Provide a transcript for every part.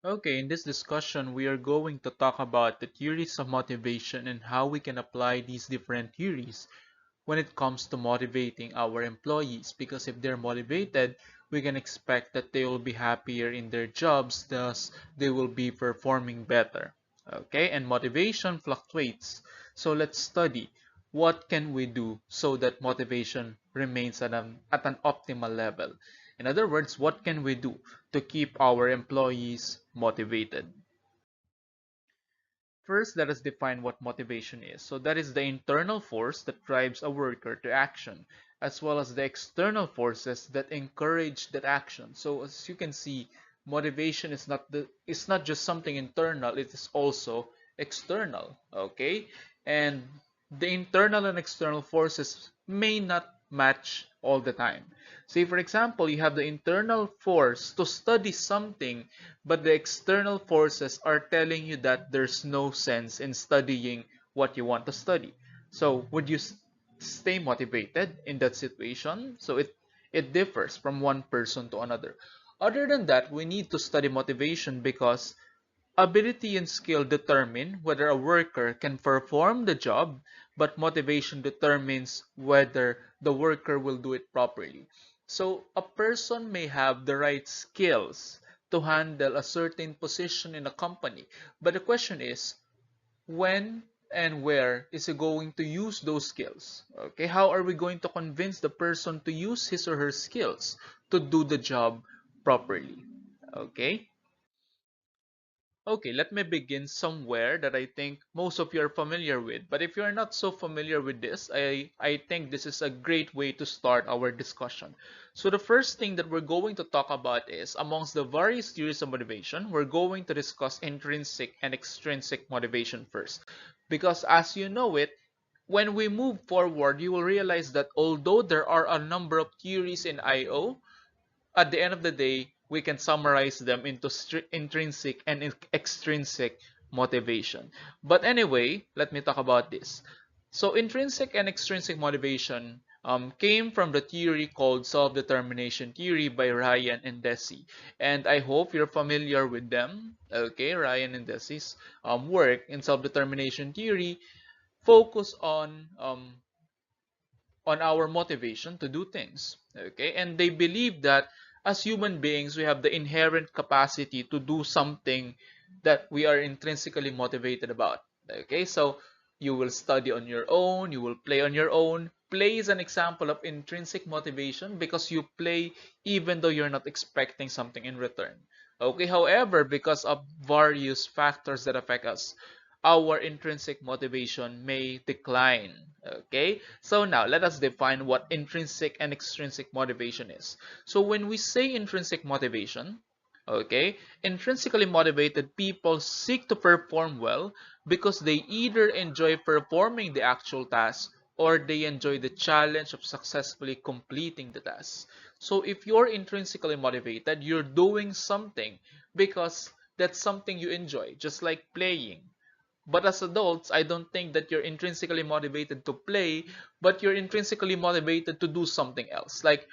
Okay, in this discussion, we are going to talk about the theories of motivation and how we can apply these different theories when it comes to motivating our employees. Because if they're motivated, we can expect that they will be happier in their jobs, thus they will be performing better. Okay, and motivation fluctuates. So let's study what can we do so that motivation remains at an optimal level. In other words, what can we do to keep our employees motivated? First, let us define what motivation is. So that is the internal force that drives a worker to action, as well as the external forces that encourage that action. So as you can see, motivation is not just something internal, it is also external. Okay? And the internal and external forces may not match all the time. Say for example, you have the internal force to study something, but the external forces are telling you that there's no sense in studying what you want to study. So would you stay motivated in that situation? So it differs from one person to another. Other than that, we need to study motivation because ability and skill determine whether a worker can perform the job, but motivation determines whether the worker will do it properly. So a person may have the right skills to handle a certain position in a company, but the question is, when and where is he going to use those skills? Okay, how are we going to convince the person to use his or her skills to do the job properly? Okay. Okay, let me begin somewhere that I think most of you are familiar with. But if you're not so familiar with this, I think this is a great way to start our discussion. So the first thing that we're going to talk about is, amongst the various theories of motivation, we're going to discuss intrinsic and extrinsic motivation first. Because as you know it, when we move forward, you will realize that although there are a number of theories in IO, at the end of the day, we can summarize them into intrinsic and extrinsic motivation. But anyway, let me talk about this. So intrinsic and extrinsic motivation came from the theory called self-determination theory by Ryan and Deci. And I hope you're familiar with them. Okay, Ryan and Deci's work in self-determination theory focus on our motivation to do things. Okay, and they believe that as human beings, we have the inherent capacity to do something that we are intrinsically motivated about. Okay, so you will study on your own, you will play on your own. Play is an example of intrinsic motivation because you play even though you're not expecting something in return. Okay, however, because of various factors that affect us, our intrinsic motivation may decline. Okay, so now let us define what intrinsic and extrinsic motivation is. So when we say intrinsic motivation, okay, intrinsically motivated people seek to perform well because they either enjoy performing the actual task or they enjoy the challenge of successfully completing the task. So if you're intrinsically motivated, you're doing something because that's something you enjoy, just like playing. But as adults, I don't think that you're intrinsically motivated to play, but you're intrinsically motivated to do something else. Like,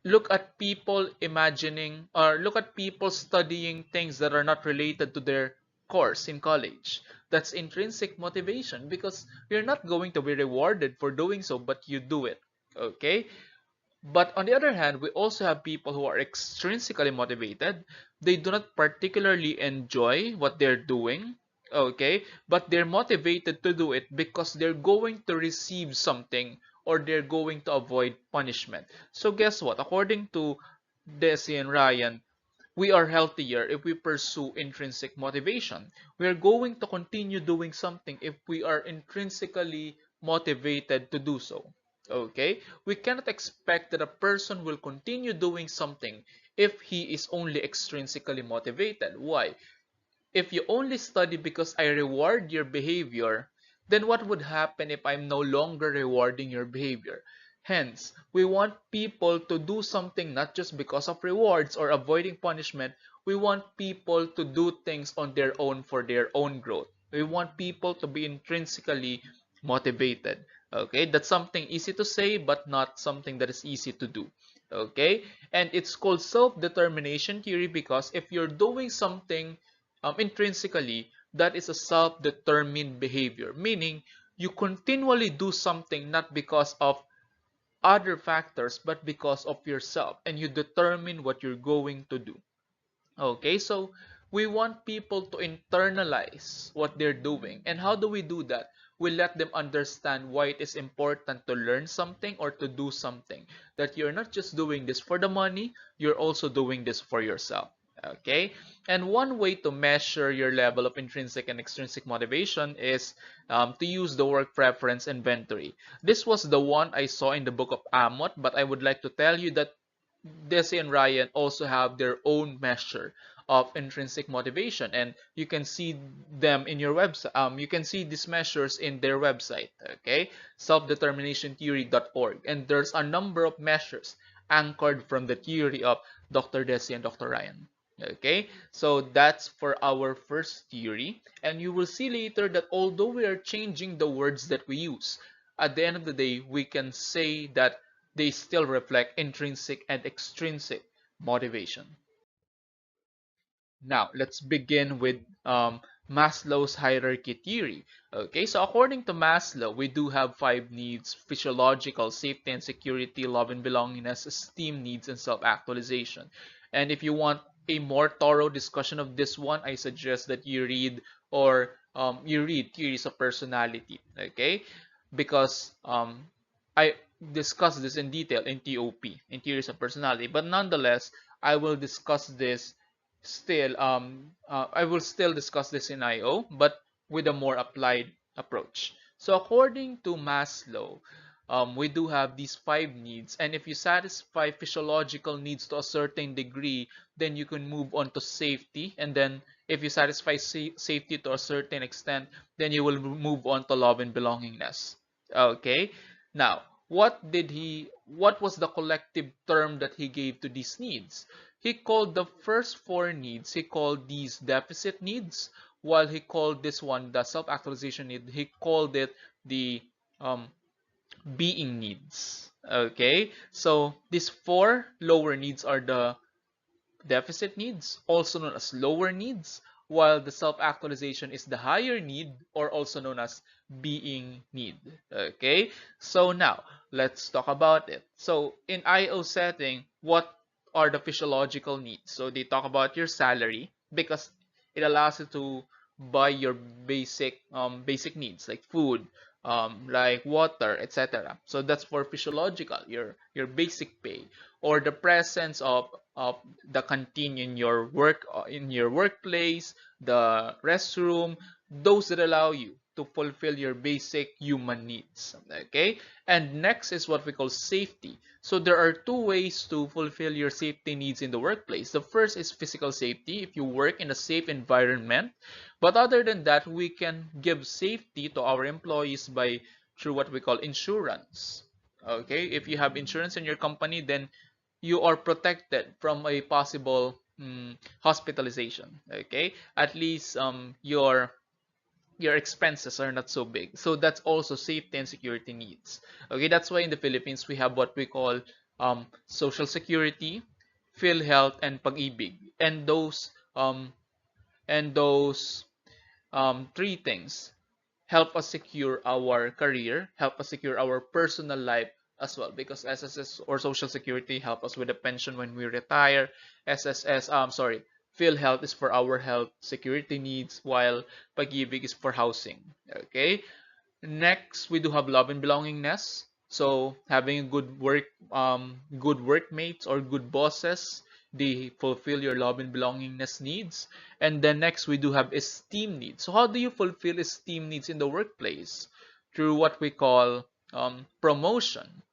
look at people imagining, or look at people studying things that are not related to their course in college. That's intrinsic motivation because you're not going to be rewarded for doing so, but you do it. Okay? But on the other hand, we also have people who are extrinsically motivated. They do not particularly enjoy what they're doing, okay? But they're motivated to do it because they're going to receive something or they're going to avoid punishment. So guess what? According to Desi and Ryan, we are healthier if we pursue intrinsic motivation. We are going to continue doing something if we are intrinsically motivated to do so. Okay? We cannot expect that a person will continue doing something if he is only extrinsically motivated. Why? If you only study because I reward your behavior, then what would happen if I'm no longer rewarding your behavior? Hence, we want people to do something not just because of rewards or avoiding punishment. We want people to do things on their own for their own growth. We want people to be intrinsically motivated. Okay, that's something easy to say, but not something that is easy to do. Okay, and it's called self-determination theory because if you're doing something intrinsically, that is a self-determined behavior, meaning you continually do something not because of other factors but because of yourself, and you determine what you're going to do. Okay, so we want people to internalize what they're doing. And how do we do that? We let them understand why it is important to learn something or to do something. That you're not just doing this for the money, you're also doing this for yourself. Okay, and one way to measure your level of intrinsic and extrinsic motivation is to use the work preference inventory. This was the one I saw in the book of Amot, but I would like to tell you that Desi and Ryan also have their own measure of intrinsic motivation, and you can see them in your website. You can see these measures in their website, okay, self-determinationtheory.org, and there's a number of measures anchored from the theory of Dr. Desi and Dr. Ryan. Okay, so that's for our first theory, and you will see later that although we are changing the words that we use, at the end of the day, we can say that they still reflect intrinsic and extrinsic motivation. Now, let's begin with Maslow's hierarchy theory. Okay, so according to Maslow, we do have five needs: physiological, safety and security, love and belongingness, esteem needs, and self-actualization. And if you want a more thorough discussion of this one, I suggest that you read Theories of Personality. Okay, because I discussed this in detail in TOP, in Theories of Personality. But nonetheless, I will discuss this I will still discuss this in IO, but with a more applied approach. So according to Maslow, we do have these five needs, and if you satisfy physiological needs to a certain degree, then you can move on to safety, and then if you satisfy safety to a certain extent, then you will move on to love and belongingness. Okay, now what was the collective term that he gave to these needs? He called the first four needs, he called these deficit needs, while he called this one the self-actualization need, he called it the um, being needs. Okay, so these four lower needs are the deficit needs, also known as lower needs, while the self-actualization is the higher need, or also known as being need. Okay, so now let's talk about it. So in IO setting, what are the physiological needs? So they talk about your salary because it allows you to buy your basic needs like food, like water, etc. So that's for physiological, your basic pay, or the presence of the canteen in your workplace, the restroom, those that allow you to fulfill your basic human needs. Okay, and next is what we call safety. So there are two ways to fulfill your safety needs in the workplace. The first is physical safety, if you work in a safe environment. But other than that, we can give safety to our employees by through what we call insurance. Okay, if you have insurance in your company, then you are protected from a possible hospitalization. Okay, at least your expenses are not so big. So that's also safety and security needs. Okay, that's why in the Philippines we have what we call social security, PhilHealth, and Pag-ibig, and those three things help us secure our career, help us secure our personal life as well, because SSS or Social Security help us with a pension when we retire. PhilHealth is for our health security needs, while Pag-ibig is for housing. Okay. Next, we do have love and belongingness. So having a good workmates or good bosses, they fulfill your love and belongingness needs. And then next, we do have esteem needs. So how do you fulfill esteem needs in the workplace? Through what we call promotion,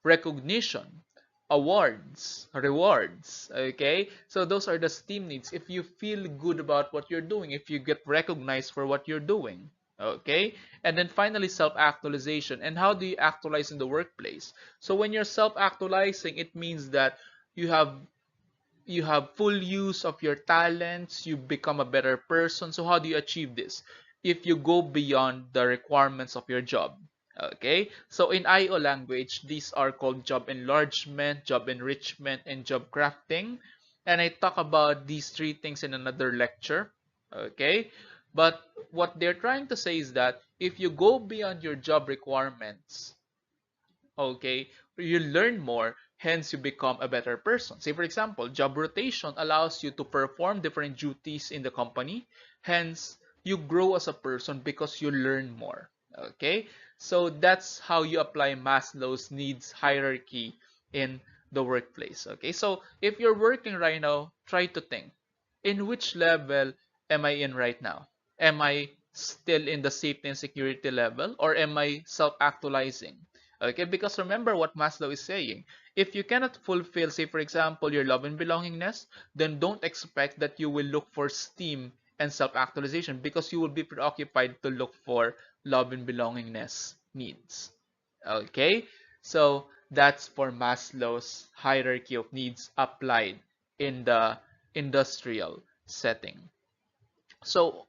recognition, awards, rewards. Okay, so those are the esteem needs. If you feel good about what you're doing, if you get recognized for what you're doing. Okay, and then finally self-actualization. And how do you actualize in the workplace? So when you're self-actualizing, it means that you have you have full use of your talents, you become a better person. So how do you achieve this? If you go beyond the requirements of your job. Okay, so in IO language, these are called job enlargement, job enrichment, and job crafting. And I talk about these three things in another lecture. Okay, but what they're trying to say is that if you go beyond your job requirements, okay, you learn more, hence you become a better person. Say for example, job rotation allows you to perform different duties in the company, hence you grow as a person because you learn more. Okay, so that's how you apply Maslow's needs hierarchy in the workplace. Okay, so if you're working right now, try to think, in which level am I in right now? Am I still in the safety and security level, or am I self-actualizing? Okay, because remember what Maslow is saying. If you cannot fulfill, say for example, your love and belongingness, then don't expect that you will look for esteem and self-actualization, because you will be preoccupied to look for love and belongingness needs. Okay, so that's for Maslow's hierarchy of needs applied in the industrial setting. So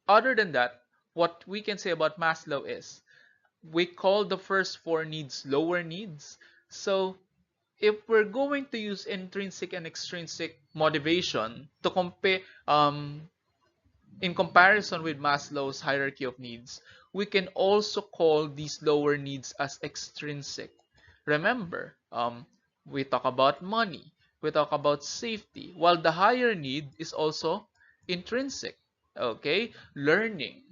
other than that, what we can say about Maslow is we call the first four needs lower needs. So if we're going to use intrinsic and extrinsic motivation to compare, in comparison with Maslow's hierarchy of needs, we can also call these lower needs as extrinsic. Remember, we talk about money, we talk about safety, while the higher need is also intrinsic. Okay, learning,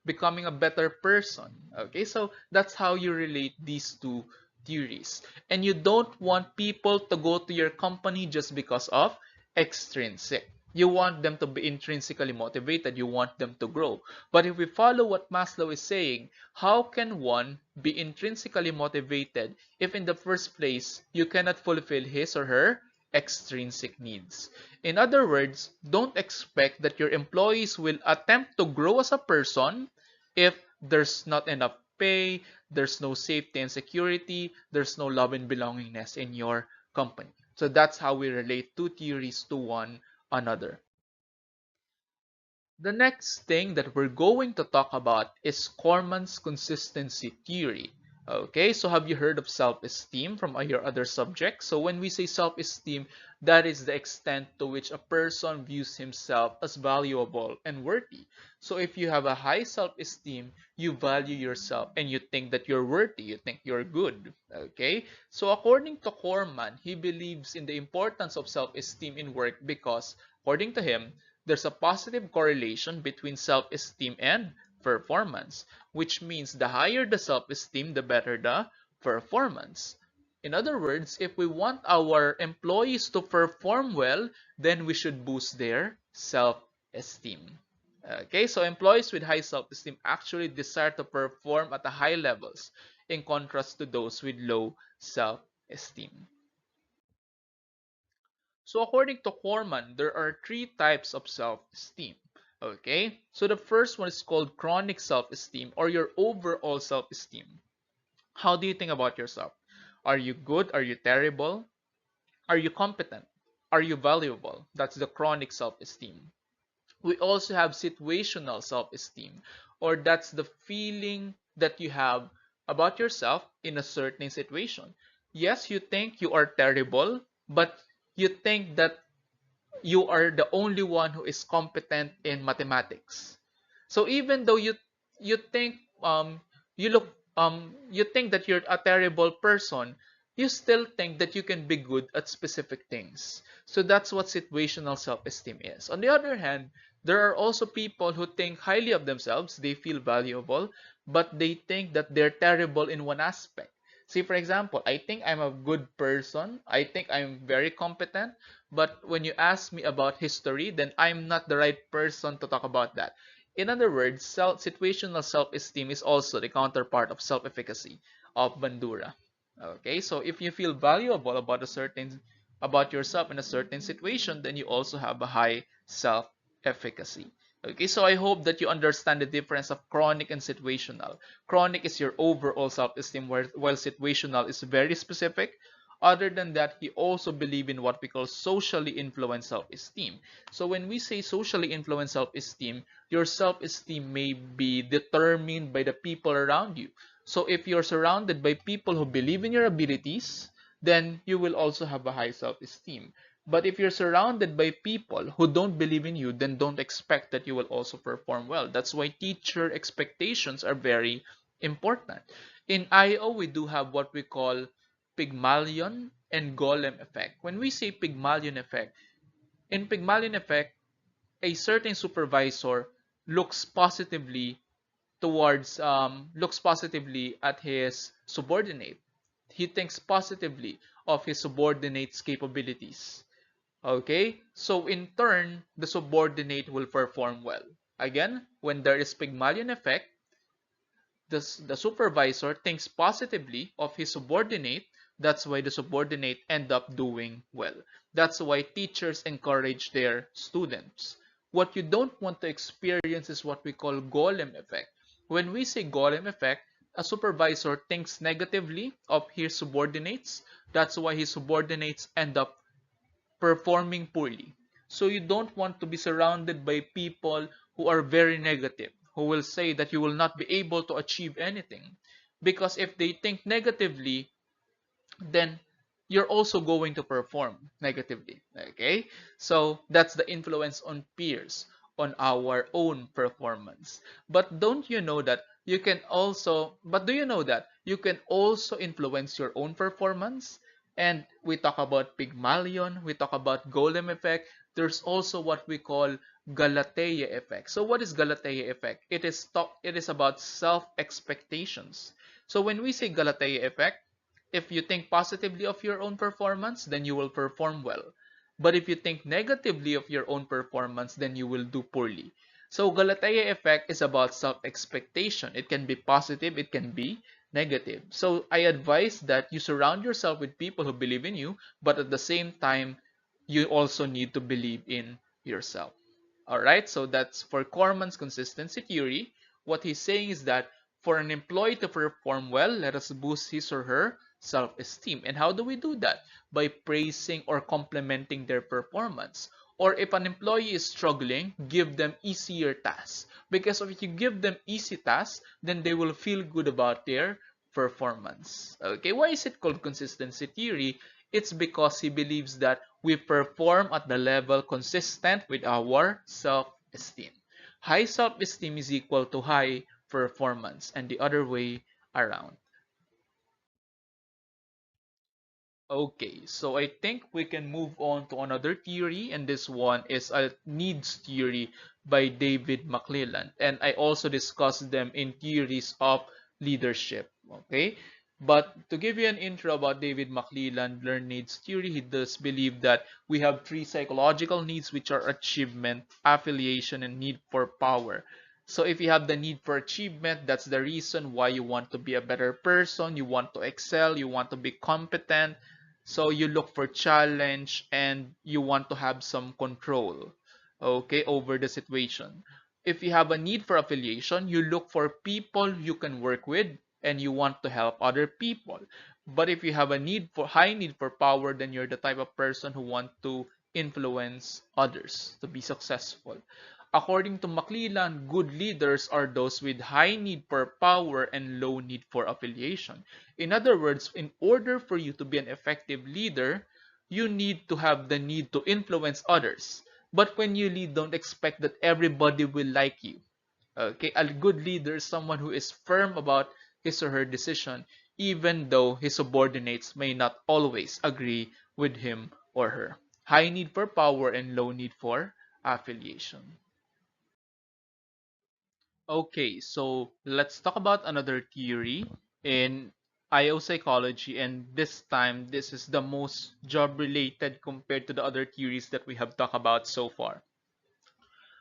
becoming a better person. Okay, so that's how you relate these two theories. And you don't want people to go to your company just because of extrinsic. You want them to be intrinsically motivated. You want them to grow. But if we follow what Maslow is saying, how can one be intrinsically motivated if in the first place you cannot fulfill his or her extrinsic needs? In other words, don't expect that your employees will attempt to grow as a person if there's not enough pay, there's no safety and security, there's no love and belongingness in your company. So that's how we relate two theories to one another. The next thing that we're going to talk about is Korman's consistency theory. Okay, so have you heard of self-esteem from your other subjects? So when we say self-esteem, that is the extent to which a person views himself as valuable and worthy. So if you have a high self-esteem, you value yourself and you think that you're worthy, you think you're good. Okay, so according to Korman, he believes in the importance of self-esteem in work because, according to him, there's a positive correlation between self-esteem and performance, which means the higher the self-esteem, the better the performance. In other words, if we want our employees to perform well, then we should boost their self-esteem. Okay, so employees with high self-esteem actually desire to perform at the high levels, in contrast to those with low self-esteem. So according to Korman, there are three types of self-esteem. Okay, so the first one is called chronic self-esteem, or your overall self-esteem. How do you think about yourself? Are you good? Are you terrible? Are you competent? Are you valuable? That's the chronic self-esteem. We also have situational self-esteem, or that's the feeling that you have about yourself in a certain situation. Yes, you think you are terrible, but you think that you are the only one who is competent in mathematics. So even though you think you look you think that you're a terrible person, you still think that you can be good at specific things. So that's what situational self-esteem is. On the other hand, there are also people who think highly of themselves, they feel valuable, but they think that they're terrible in one aspect. See, for example, I think I'm a good person, I think I'm very competent, but when you ask me about history, then I'm not the right person to talk about that. In other words, situational self-esteem is also the counterpart of self-efficacy of Bandura. Okay, so if you feel valuable about yourself in a certain situation, then you also have a high self-efficacy. Okay, so I hope that you understand the difference of chronic and situational. Chronic is your overall self-esteem, while situational is very specific. Other than that, he also believe in what we call socially influenced self-esteem. So when we say socially influenced self-esteem, your self-esteem may be determined by the people around you. So if you're surrounded by people who believe in your abilities, then you will also have a high self-esteem. But if you're surrounded by people who don't believe in you, then don't expect that you will also perform well. That's why teacher expectations are very important. In IO, we do have what we call Pygmalion and Golem effect. When we say Pygmalion effect, in Pygmalion effect, a certain supervisor looks positively looks positively at his subordinate. He thinks positively of his subordinate's capabilities. Okay? So in turn, the subordinate will perform well. Again, when there is Pygmalion effect, the supervisor thinks positively of his subordinate. That's why the subordinate end up doing well. That's why teachers encourage their students. What you don't want to experience is what we call golem effect. When we say golem effect, a supervisor thinks negatively of his subordinates. That's why his subordinates end up performing poorly. So you don't want to be surrounded by people who are very negative, who will say that you will not be able to achieve anything. Because if they think negatively, then you're also going to perform negatively. Okay? So that's the influence on peers, on our own performance. But don't you know that you can also, but do you know that you can also influence your own performance? And we talk about Pygmalion, we talk about Golem effect. There's also what we call Galatea effect. So what is Galatea effect? It is about self-expectations. So when we say Galatea effect, if you think positively of your own performance, then you will perform well. But if you think negatively of your own performance, then you will do poorly. So Galatea effect is about self-expectation. It can be positive, it can be negative. So I advise that you surround yourself with people who believe in you, but at the same time, you also need to believe in yourself. Alright, so that's for Korman's consistency theory. What he's saying is that for an employee to perform well, let us boost his or her self-esteem. And how do we do that? By praising or complimenting their performance. Or if an employee is struggling, give them easier tasks. Because if you give them easy tasks, then they will feel good about their performance. Okay, why is it called consistency theory? It's because he believes that we perform at the level consistent with our self-esteem. High self-esteem is equal to high performance and the other way around. Okay, so I think we can move on to another theory, and this one is a needs theory by David McLelland. And I also discussed them in theories of leadership. Okay, but to give you an intro about David McLelland learned needs theory, he does believe that we have three psychological needs, which are achievement, affiliation, and need for power. So if you have the need for achievement, that's the reason why you want to be a better person, you want to excel, you want to be competent. So you look for challenge and you want to have some control, okay, over the situation. If you have a need for affiliation, you look for people you can work with and you want to help other people. But if you have a need for high need for power, then you're the type of person who want to influence others to be successful. According to McLelland, good leaders are those with high need for power and low need for affiliation. In other words, in order for you to be an effective leader, you need to have the need to influence others. But when you lead, don't expect that everybody will like you. Okay, a good leader is someone who is firm about his or her decision, even though his subordinates may not always agree with him or her. High need for power and low need for affiliation. Okay, so let's talk about another theory in IO psychology, and this time this is the most job related compared to the other theories that we have talked about so far.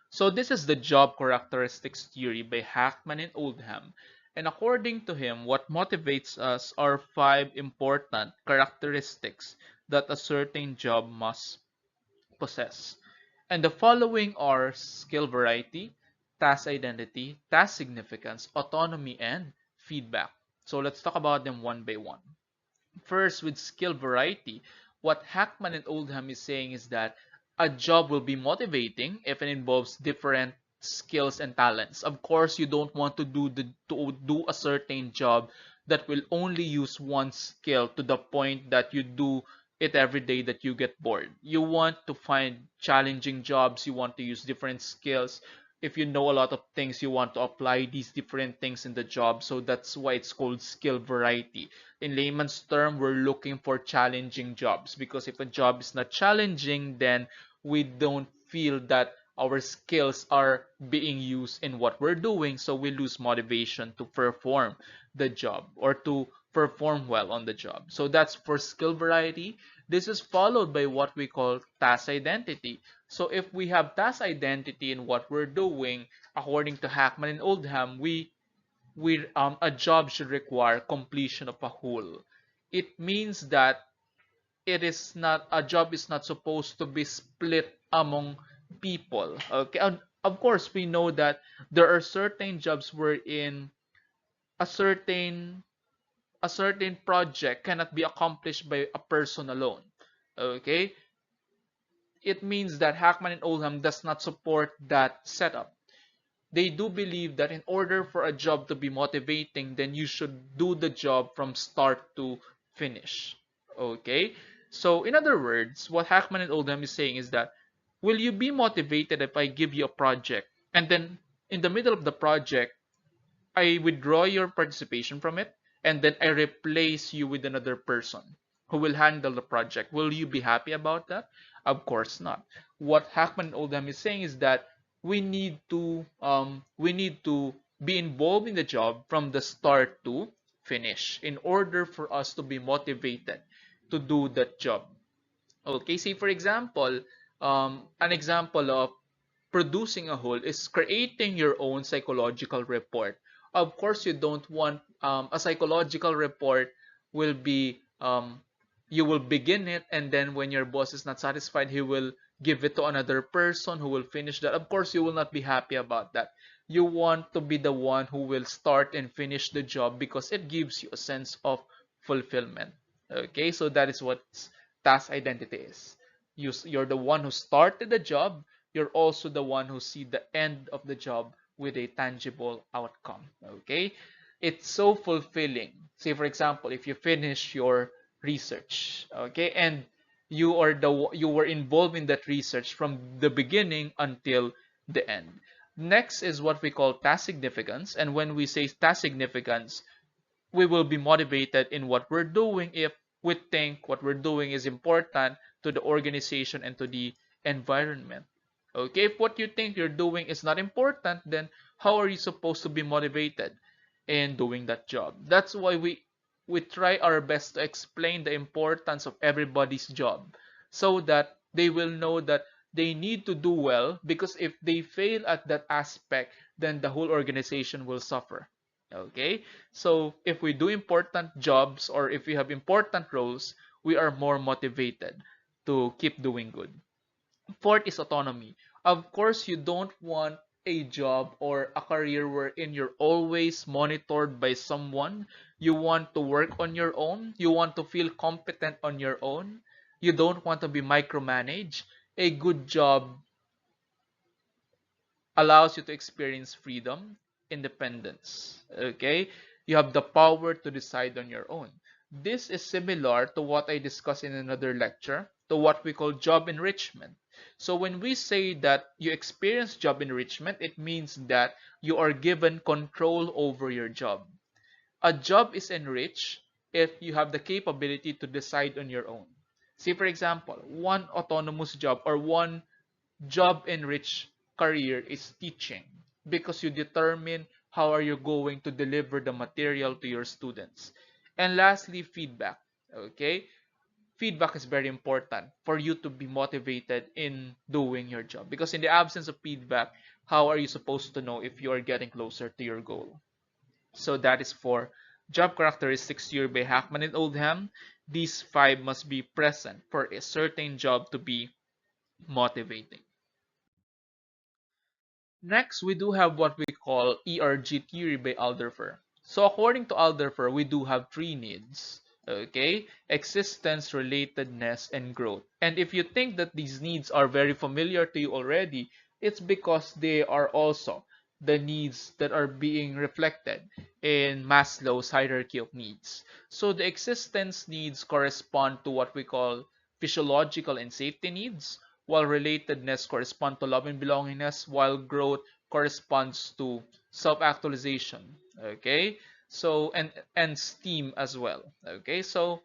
So this is the job characteristics theory by Hackman and Oldham. And according to him, what motivates us are five important characteristics that a certain job must possess. And the following are skill variety, task identity, task significance, autonomy, and feedback. So let's talk about them one by one. First, with skill variety, what Hackman and Oldham is saying is that a job will be motivating if it involves different skills and talents. Of course, you don't want to do a certain job that will only use one skill to the point that you do it every day that you get bored. You want to find challenging jobs, you want to use different skills. If you know a lot of things, you want to apply these different things in the job. So that's why it's called skill variety. In layman's term, we're looking for challenging jobs, because if a job is not challenging, then we don't feel that our skills are being used in what we're doing, so we lose motivation to perform the job or to perform well on the job. So that's for skill variety. This is followed by what we call task identity. So if we have task identity in what we're doing, according to Hackman and Oldham, a job should require completion of a whole. It means that it is not a job is not supposed to be split among people. Okay, and of course we know that there are certain jobs wherein a certain a certain project cannot be accomplished by a person alone. Okay, it means that Hackman and Oldham does not support that setup. They do believe that in order for a job to be motivating, then you should do the job from start to finish. Okay? So, in other words, what Hackman and Oldham is saying is that, will you be motivated if I give you a project and then in the middle of the project, I withdraw your participation from it and then I replace you with another person who will handle the project? Will you be happy about that? Of course not. What Hackman and Oldham is saying is that we need to be involved in the job from the start to finish in order for us to be motivated to do that job. Okay, say for example, an example of producing a whole is creating your own psychological report. Of course, you don't want a psychological report will be you will begin it, and then when your boss is not satisfied, he will give it to another person who will finish that. Of course, you will not be happy about that. You want to be the one who will start and finish the job because it gives you a sense of fulfillment. Okay, so that is what task identity is. You're the one who started the job. You're also the one who see the end of the job with a tangible outcome. Okay, it's so fulfilling. Say for example, if you finish your research, okay, and you were involved in that research from the beginning until the end. Next is what we call task significance, and when we say task significance, we will be motivated in what we're doing if we think what we're doing is important to the organization and to the environment. Okay, if what you think you're doing is not important, then how are you supposed to be motivated in doing that job? That's why we try our best to explain the importance of everybody's job so that they will know that they need to do well, because if they fail at that aspect, then the whole organization will suffer. Okay, so if we do important jobs or if we have important roles, we are more motivated to keep doing good. Fourth is autonomy. Of course, you don't want a job or a career wherein you're always monitored by someone. You want to work on your own. You want to feel competent on your own. You don't want to be micromanaged. A good job allows you to experience freedom, independence. Okay? You have the power to decide on your own. This is similar to what I discussed in another lecture, to what we call job enrichment. So when we say that you experience job enrichment, it means that you are given control over your job. A job is enriched if you have the capability to decide on your own. Say for example, one autonomous job or one job enriched career is teaching, because you determine how are you going to deliver the material to your students. And lastly, feedback. Okay, feedback is very important for you to be motivated in doing your job, because in the absence of feedback, how are you supposed to know if you are getting closer to your goal? So that is for job characteristics theory by Hackman and Oldham. These five must be present for a certain job to be motivating. Next, we do have what we call ERG theory by Alderfer. So according to Alderfer, we do have three needs. Okay, existence, relatedness, and growth. And if you think that these needs are very familiar to you already, It's because they are also the needs that are being reflected in Maslow's hierarchy of needs. So the existence needs correspond to what we call physiological and safety needs, while relatedness correspond to love and belongingness, while growth corresponds to self-actualization. Okay, so and STEAM as well. Okay, so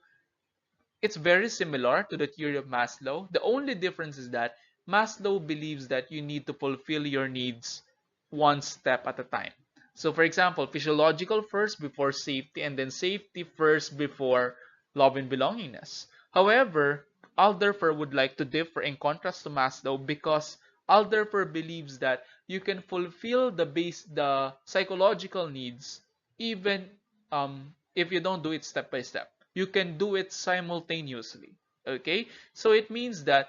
it's very similar to the theory of Maslow. The only difference is that Maslow believes that you need to fulfill your needs one step at a time. So, for example, physiological first before safety, and then safety first before love and belongingness. However, Alderfer would like to differ in contrast to Maslow because Alderfer believes that you can fulfill the psychological needs even if you don't do it step by step. You can do it simultaneously. Okay, so it means that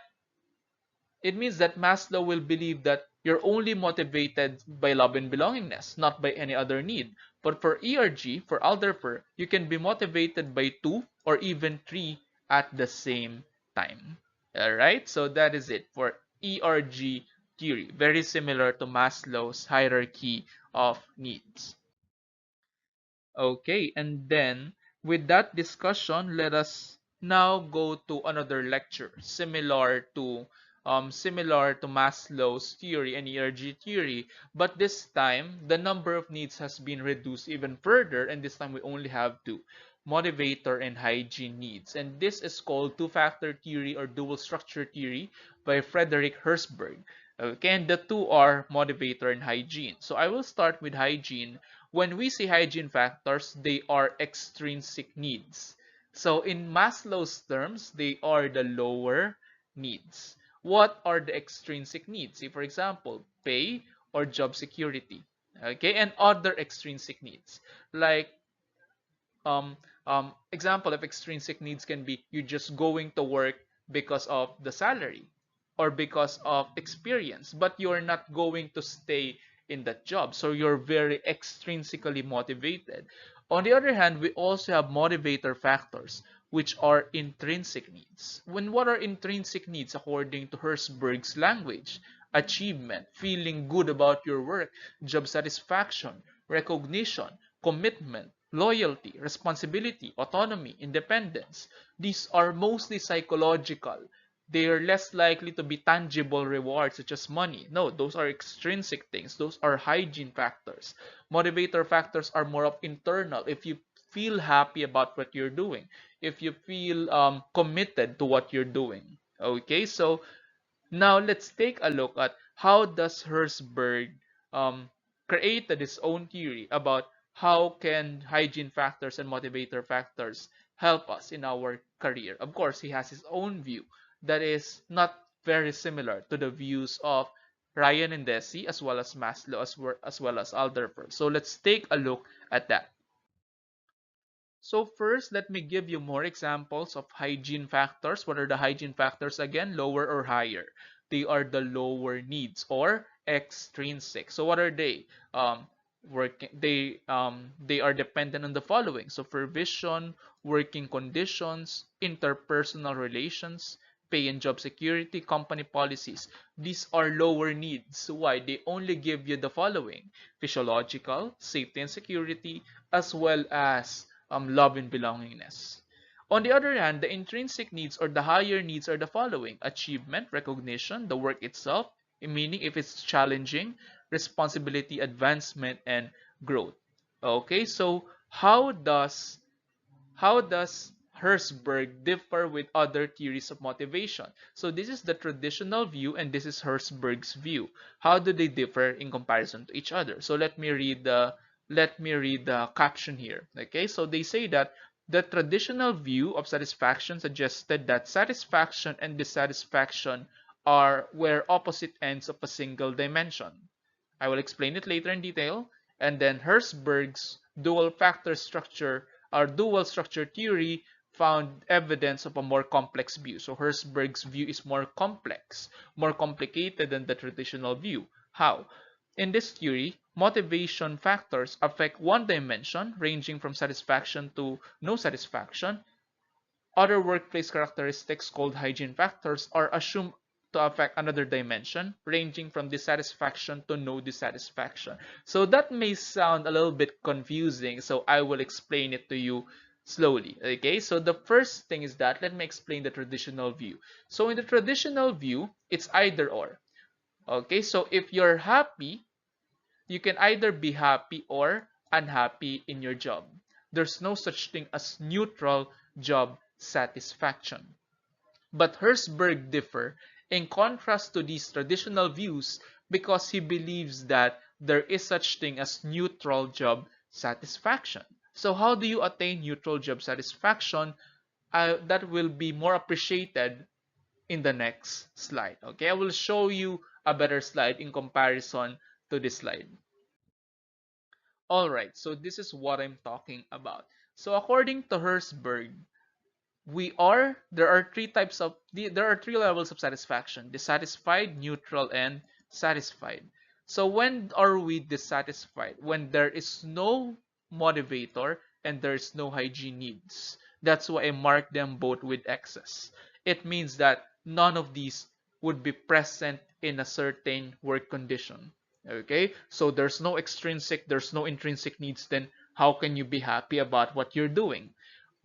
Maslow will believe that you're only motivated by love and belongingness, not by any other need. But for ERG, for Alderfer, you can be motivated by two or even three at the same time. All right, so that is it for ERG theory. Very similar to Maslow's hierarchy of needs. Okay, and then with that discussion, let us now go to another lecture similar to Maslow's theory and ERG theory, but this time the number of needs has been reduced even further, and this time we only have two: motivator and hygiene needs. And this is called two-factor theory or dual structure theory by Frederick Herzberg. Okay, and the two are motivator and hygiene. So I will start with hygiene. When we say hygiene factors, they are extrinsic needs. So in Maslow's terms, they are the lower needs. What are the extrinsic needs? Say, for example, pay or job security. Okay, and other extrinsic needs like example of extrinsic needs can be you just going to work because of the salary or because of experience, but you're not going to stay in that job. So you're very extrinsically motivated. On the other hand, we also have motivator factors, which are intrinsic needs. What are intrinsic needs according to Herzberg's language? Achievement, feeling good about your work, job satisfaction, recognition, commitment, loyalty, responsibility, autonomy, independence. These are mostly psychological. They are less likely to be tangible rewards such as money. No, those are extrinsic things. Those are hygiene factors. Motivator factors are more of internal. If you feel happy about what you're doing, if you feel committed to what you're doing. Okay, so now let's take a look at how does Herzberg um, created his own theory about how can hygiene factors and motivator factors help us in our career. Of course, he has his own view that is not very similar to the views of Ryan and Deci as well as Maslow as well as Alderfer. So let's take a look at that. So first, let me give you more examples of hygiene factors. What are the hygiene factors again? Lower or higher? They are the lower needs or extrinsic. So what are they? They are dependent on the following: supervision, working conditions, interpersonal relations, pay and job security, company policies. These are lower needs. Why? They only give you the following: physiological, safety and security, as well as love and belongingness. On the other hand, the intrinsic needs or the higher needs are the following: achievement, recognition, the work itself, meaning if it's challenging, responsibility, advancement, and growth. Okay, so how does Herzberg differ with other theories of motivation? So this is the traditional view and this is Herzberg's view. How do they differ in comparison to each other? So let me read the caption here. Okay, so they say that the traditional view of satisfaction suggested that satisfaction and dissatisfaction are where opposite ends of a single dimension. I will explain it later in detail. And then Herzberg's dual factor structure or dual structure theory found evidence of a more complex view. So Herzberg's view is more complex, more complicated than the traditional view. How? In this theory, motivation factors affect one dimension, ranging from satisfaction to no satisfaction. Other workplace characteristics called hygiene factors are assumed to affect another dimension, ranging from dissatisfaction to no dissatisfaction. So that may sound a little bit confusing, so I will explain it to you slowly. Okay, so the first thing is that let me explain the traditional view. So in the traditional view, it's either or. Okay, so if you're happy, you can either be happy or unhappy in your job. There's no such thing as neutral job satisfaction. But Herzberg differ in contrast to these traditional views because he believes that there is such thing as neutral job satisfaction. So how do you attain neutral job satisfaction? That will be more appreciated in the next slide. Okay, I will show you a better slide in comparison to this slide. All right, so this is what I'm talking about. So according to Herzberg, there are three levels of satisfaction: dissatisfied, neutral, and satisfied. So when are we dissatisfied? When there is no motivator and there is no hygiene needs. That's why I mark them both with X's. It means that none of these would be present in a certain work condition. Okay, so there's no extrinsic, there's no intrinsic needs, then how can you be happy about what you're doing?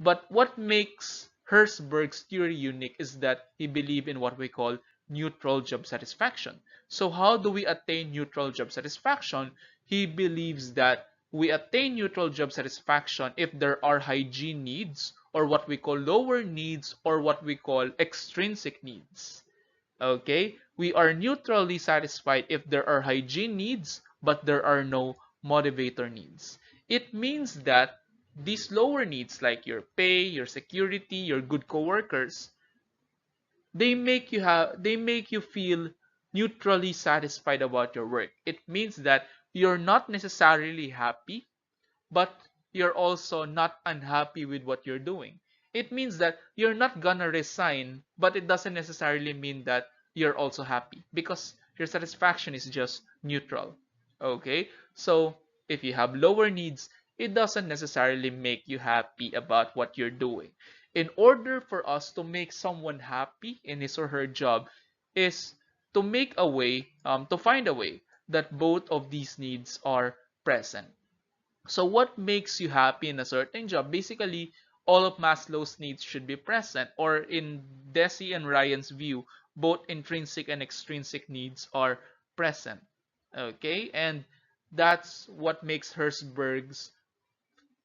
But what makes Herzberg's theory unique is that he believed in what we call neutral job satisfaction. So how do we attain neutral job satisfaction? He believes that we attain neutral job satisfaction if there are hygiene needs, or what we call lower needs, or what we call extrinsic needs. Okay, we are neutrally satisfied if there are hygiene needs, but there are no motivator needs. It means that these lower needs, like your pay, your security, your good coworkers, they make you feel neutrally satisfied about your work. It means that you're not necessarily happy, but you're also not unhappy with what you're doing. It means that you're not gonna resign, but it doesn't necessarily mean that you're also happy because your satisfaction is just neutral. Okay? So if you have lower needs, it doesn't necessarily make you happy about what you're doing. In order for us to make someone happy in his or her job is to make a way, to find a way that both of these needs are present. So what makes you happy in a certain job? Basically, all of Maslow's needs should be present, or in Deci and Ryan's view, both intrinsic and extrinsic needs are present. Okay, and that's what makes Herzberg's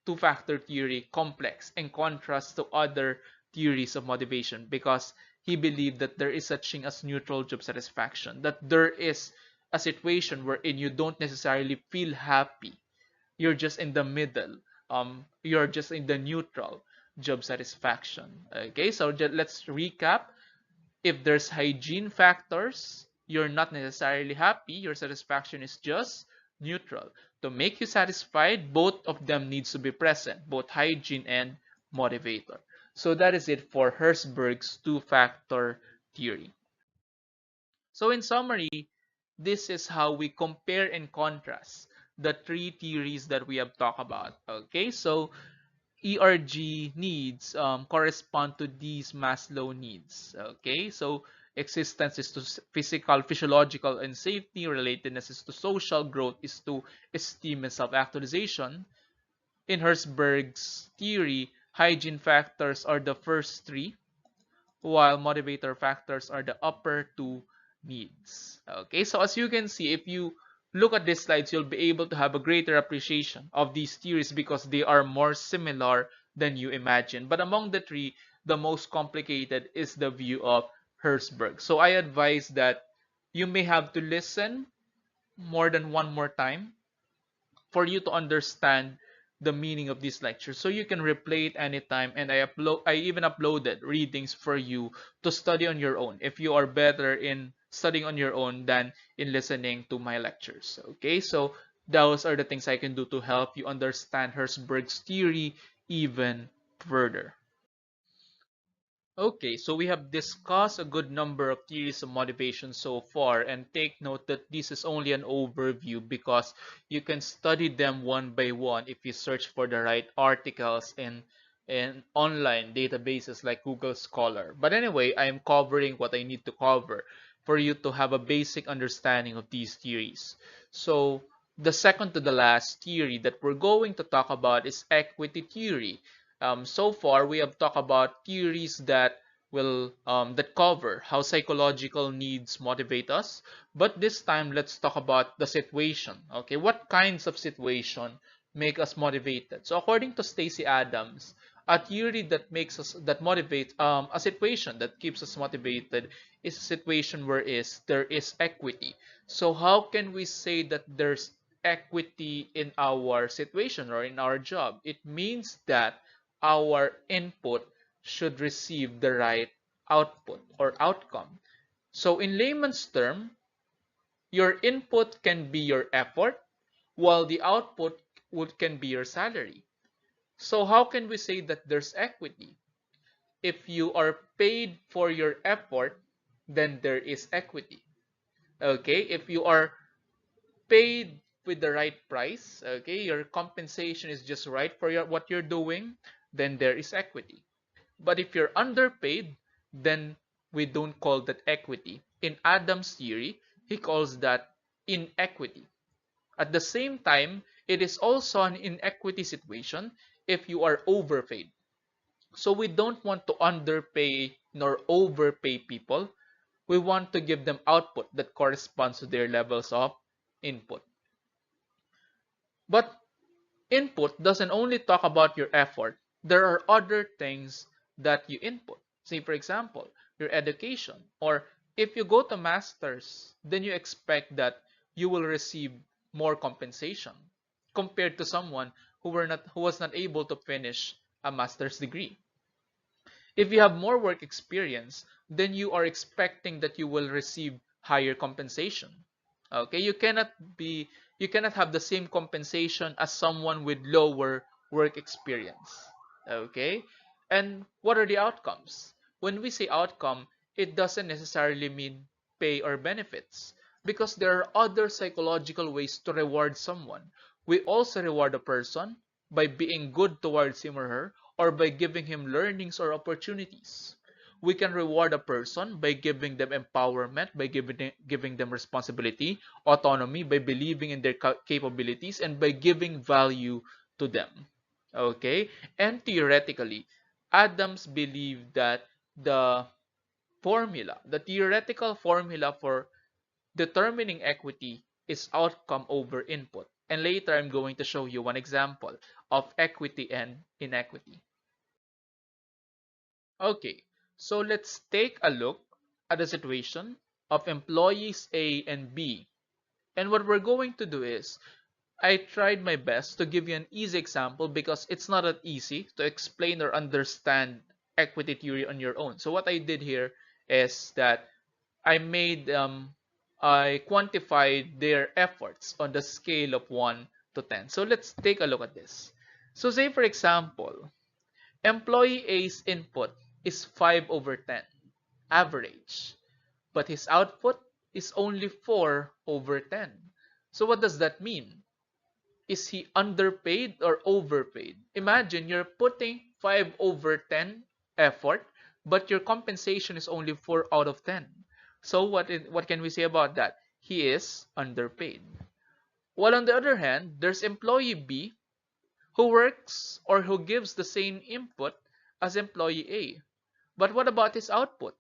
two-factor theory complex in contrast to other theories of motivation, because he believed that there is such thing as neutral job satisfaction, that there is a situation wherein you don't necessarily feel happy, you're just in the middle, you're just in the neutral job satisfaction. Okay, so let's recap. If there's hygiene factors, you're not necessarily happy, your satisfaction is just neutral. To make you satisfied, both of them needs to be present, both hygiene and motivator. So that is it for Herzberg's two-factor theory. So in summary, this is how we compare and contrast the three theories that we have talked about. Okay, so ERG needs correspond to these Maslow needs. Okay, so existence is to physical, physiological, and safety. Relatedness is to social. Growth is to esteem and self-actualization. In Herzberg's theory, hygiene factors are the first three, while motivator factors are the upper two needs. Okay, so as you can see, if you look at these slides, you'll be able to have a greater appreciation of these theories because they are more similar than you imagine. But among the three, the most complicated is the view of Herzberg. So I advise that you may have to listen more than one more time for you to understand the meaning of this lecture, so you can replay it anytime. And I even uploaded readings for you to study on your own if you are better in studying on your own than in listening to my lectures. Okay, so those are the things I can do to help you understand Herzberg's theory even further. Okay, so we have discussed a good number of theories of motivation so far, and take note that this is only an overview because you can study them one by one if you search for the right articles in online databases like Google Scholar. But anyway, I am covering what I need to cover. for you to have a basic understanding of these theories. So the second to the last theory that we're going to talk about is equity theory. So far, we have talked about theories that that cover how psychological needs motivate us. But this time, let's talk about the situation. Okay, what kinds of situation make us motivated? So according to Stacy Adams, a theory that motivates a situation that keeps us motivated is a situation where there is equity. So how can we say that there's equity in our situation or in our job? It means that our input should receive the right output or outcome. So in layman's term, your input can be your effort, while the output can be your salary. So how can we say that there's equity? If you are paid for your effort, then there is equity. Okay, if you are paid with the right price, okay, your compensation is just right for what you're doing, then there is equity. But if you're underpaid, then we don't call that equity. In Adam's theory, he calls that inequity. At the same time, it is also an inequity situation if you are overpaid. So we don't want to underpay nor overpay people. We want to give them output that corresponds to their levels of input. But input doesn't only talk about your effort. There are other things that you input. Say, for example, your education. Or if you go to master's, then you expect that you will receive more compensation compared to someone who was not able to finish a master's degree. If you have more work experience, then you are expecting that you will receive higher compensation. Okay, you cannot have the same compensation as someone with lower work experience. Okay? And what are the outcomes? When we say outcome, it doesn't necessarily mean pay or benefits because there are other psychological ways to reward someone. We also reward a person by being good towards him or her, or by giving him learnings or opportunities. We can reward a person by giving them empowerment, by giving them responsibility, autonomy, by believing in their capabilities, and by giving value to them. Okay? And theoretically, Adams believed that the the theoretical formula for determining equity is outcome over input. And later, I'm going to show you one example of equity and inequity. Okay, so let's take a look at the situation of employees A and B. And what we're going to do is, I tried my best to give you an easy example because it's not that easy to explain or understand equity theory on your own. So what I did here is that I made I quantified their efforts on the scale of 1 to 10. So let's take a look at this. So say for example, employee A's input is 5 over 10, average, but his output is only 4 over 10. So what does that mean? Is he underpaid or overpaid? Imagine you're putting 5 over 10 effort, but your compensation is only 4 out of 10. So what can we say about that? He is underpaid. While on the other hand, there's employee B who works or who gives the same input as employee A. But what about his output?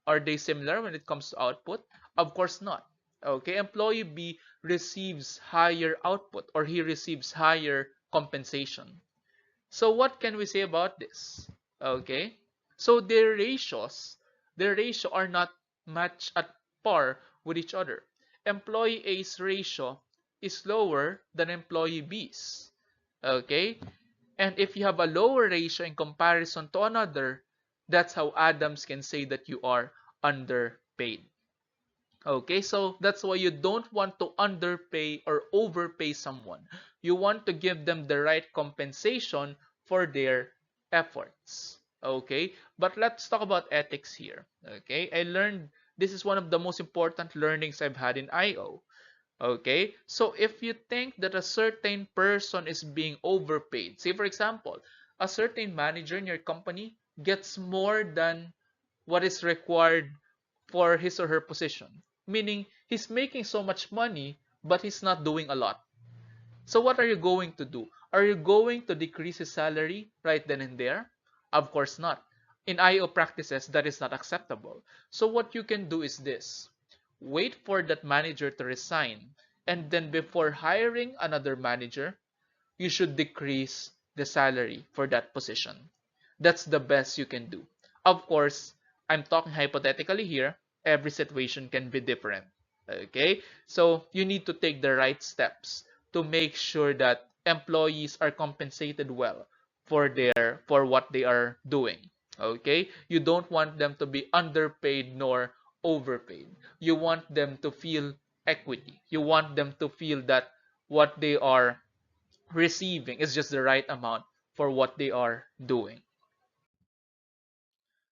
Are they similar when it comes to output? Of course not. Okay, employee B receives higher output or he receives higher compensation. So what can we say about this? Okay, so their ratio are not matched at par with each other. Employee A's ratio is lower than employee B's. Okay, and if you have a lower ratio in comparison to another, that's how Adams can say that you are underpaid. Okay, so that's why you don't want to underpay or overpay someone. You want to give them the right compensation for their efforts. Okay, but let's talk about ethics here. Okay, I learned this is one of the most important learnings I've had in IO. Okay, so if you think that a certain person is being overpaid, say for example, a certain manager in your company gets more than what is required for his or her position, meaning he's making so much money, but he's not doing a lot. So what are you going to do? Are you going to decrease his salary right then and there? Of course not. In IO practices, that is not acceptable. So what you can do is this. Wait for that manager to resign, and then before hiring another manager, you should decrease the salary for that position. That's the best you can do. Of course, I'm talking hypothetically here. Every situation can be different. Okay? So you need to take the right steps to make sure that employees are compensated well for what they are doing. Okay? You don't want them to be underpaid nor overpaid. You want them to feel equity. You want them to feel that what they are receiving is just the right amount for what they are doing.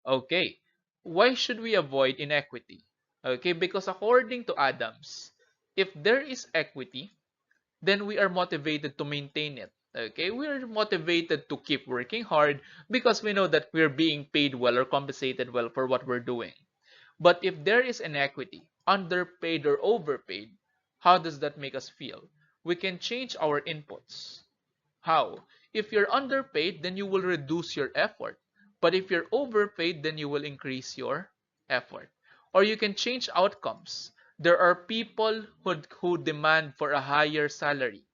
Okay, why should we avoid inequity? Okay, because according to Adams, if there is equity, then we are motivated to maintain it. Okay, we are motivated to keep working hard because we know that we're being paid well or compensated well for what we're doing. But if there is inequity, underpaid or overpaid, how does that make us feel? We can change our inputs. How? If you're underpaid, then you will reduce your effort. But if you're overpaid, then you will increase your effort. Or you can change outcomes. There are people who demand for a higher salary.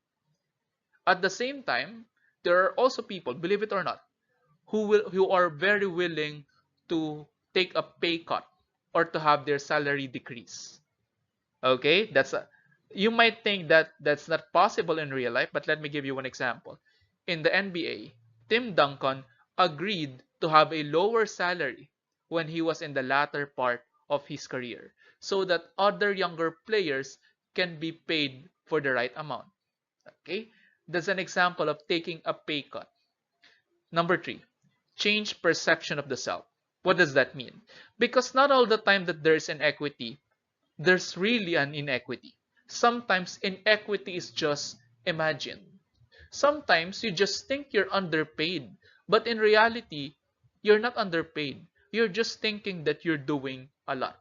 At the same time, there are also people, believe it or not, who are very willing to take a pay cut or to have their salary decrease. Okay, you might think that that's not possible in real life, but let me give you one example. In the NBA, Tim Duncan agreed to have a lower salary when he was in the latter part of his career so that other younger players can be paid for the right amount. Okay, that's an example of taking a pay cut. Number three, change perception of the self. What does that mean? Because not all the time that there's inequity, there's really an inequity. Sometimes inequity is just imagined. Sometimes you just think you're underpaid, but in reality, you're not underpaid. You're just thinking that you're doing a lot.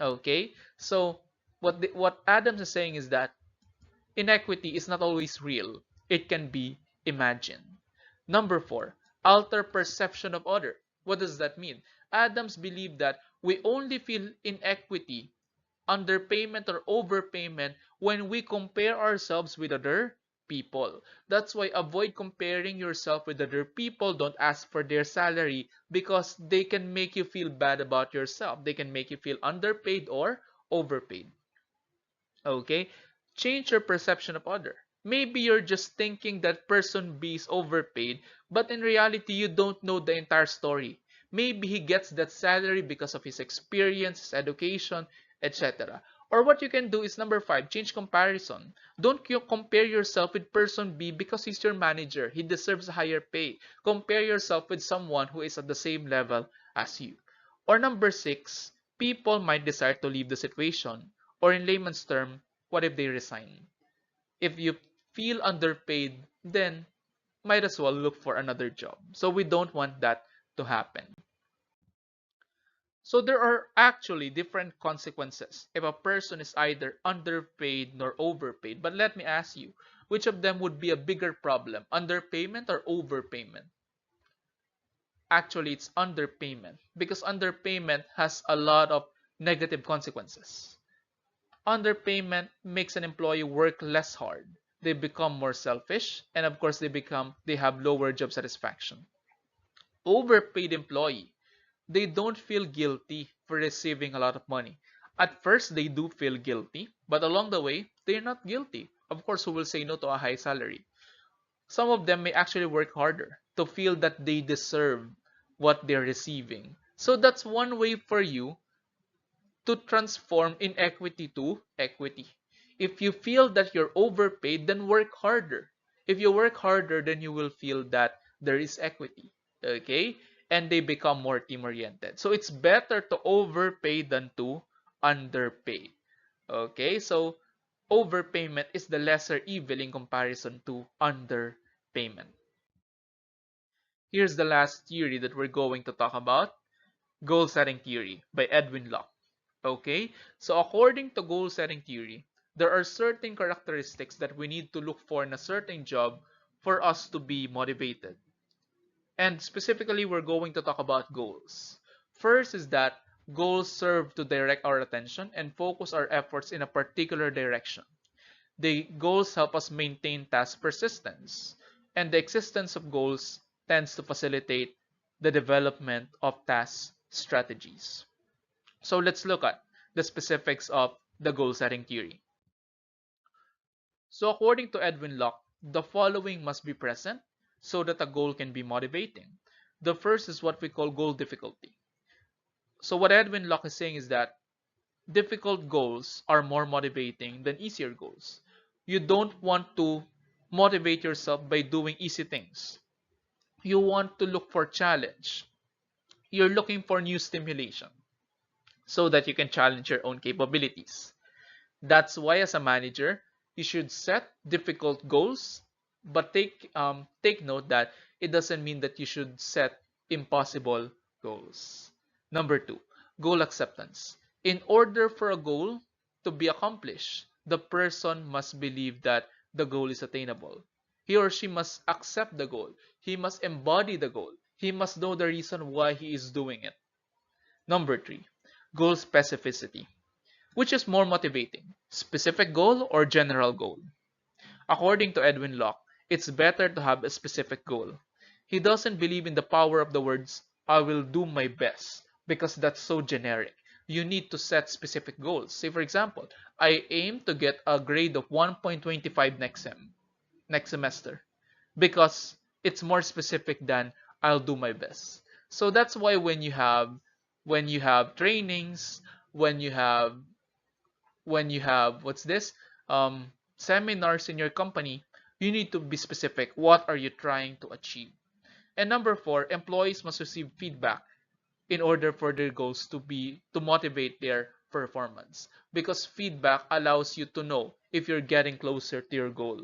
Okay? So what Adams is saying is that inequity is not always real. It can be imagined. Number four, alter perception of other. What does that mean? Adams believed that we only feel inequity, underpayment or overpayment when we compare ourselves with other people. That's why avoid comparing yourself with other people. Don't ask for their salary because they can make you feel bad about yourself. They can make you feel underpaid or overpaid. Okay? Change your perception of other. Maybe you're just thinking that person B is overpaid, but in reality, you don't know the entire story. Maybe he gets that salary because of his experience, his education, etc. Or what you can do is number five, change comparison. Don't you compare yourself with person B because he's your manager. He deserves a higher pay. Compare yourself with someone who is at the same level as you. Or number six, people might decide to leave the situation. Or in layman's term, what if they resign? If you feel underpaid, then might as well look for another job. So we don't want that to happen. So there are actually different consequences if a person is either underpaid nor overpaid. But let me ask you, which of them would be a bigger problem, underpayment or overpayment? Actually, it's underpayment because underpayment has a lot of negative consequences. Underpayment makes an employee work less hard. They become more selfish, and of course, they have lower job satisfaction. Overpaid employee, they don't feel guilty for receiving a lot of money. At first, they do feel guilty, but along the way, they're not guilty. Of course, who will say no to a high salary? Some of them may actually work harder to feel that they deserve what they're receiving. So that's one way for you to transform inequity to equity. If you feel that you're overpaid, then work harder. If you work harder, then you will feel that there is equity. Okay? And they become more team-oriented. So it's better to overpay than to underpay. Okay? So overpayment is the lesser evil in comparison to underpayment. Here's the last theory that we're going to talk about, goal setting theory by Edwin Locke. Okay, so according to goal setting theory, there are certain characteristics that we need to look for in a certain job for us to be motivated. And specifically, we're going to talk about goals. First is that goals serve to direct our attention and focus our efforts in a particular direction. The goals help us maintain task persistence, and the existence of goals tends to facilitate the development of task strategies. So let's look at the specifics of the goal setting theory. So according to Edwin Locke, the following must be present so that a goal can be motivating. The first is what we call goal difficulty. So what Edwin Locke is saying is that difficult goals are more motivating than easier goals. You don't want to motivate yourself by doing easy things. You want to look for challenge. You're looking for new stimulation so that you can challenge your own capabilities. That's why as a manager, you should set difficult goals, but take note that it doesn't mean that you should set impossible goals. Number two, goal acceptance. In order for a goal to be accomplished, the person must believe that the goal is attainable. He or she must accept the goal. He must embody the goal. He must know the reason why he is doing it. Number three, goal specificity. Which is more motivating, specific goal or general goal? According to Edwin Locke, it's better to have a specific goal. He doesn't believe in the power of the words, I will do my best, because that's so generic. You need to set specific goals. Say, for example, I aim to get a grade of 1.25 next semester, because it's more specific than I'll do my best. So that's why when you have trainings, when you have what's this seminars in your company, you need to be specific. What are you trying to achieve? And number four, employees must receive feedback in order for their goals to motivate their performance, because feedback allows you to know if you're getting closer to your goal.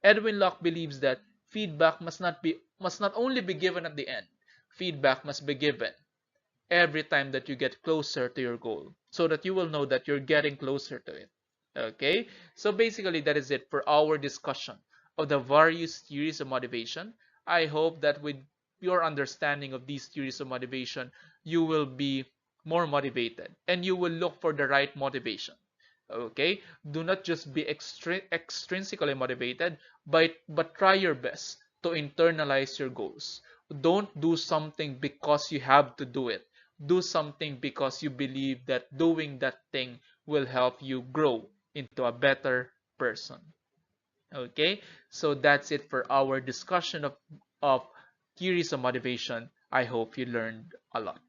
Edwin Locke believes that feedback must not only be given at the end. Feedback must be given every time that you get closer to your goal so that you will know that you're getting closer to it. Okay, so basically that is it for our discussion of the various theories of motivation. I hope that with your understanding of these theories of motivation, you will be more motivated and you will look for the right motivation. Okay, do not just be extrinsically motivated, but try your best to internalize your goals. Don't do something because you have to do it. Do something because you believe that doing that thing will help you grow into a better person. Okay, so that's it for our discussion of theories of motivation. I hope you learned a lot.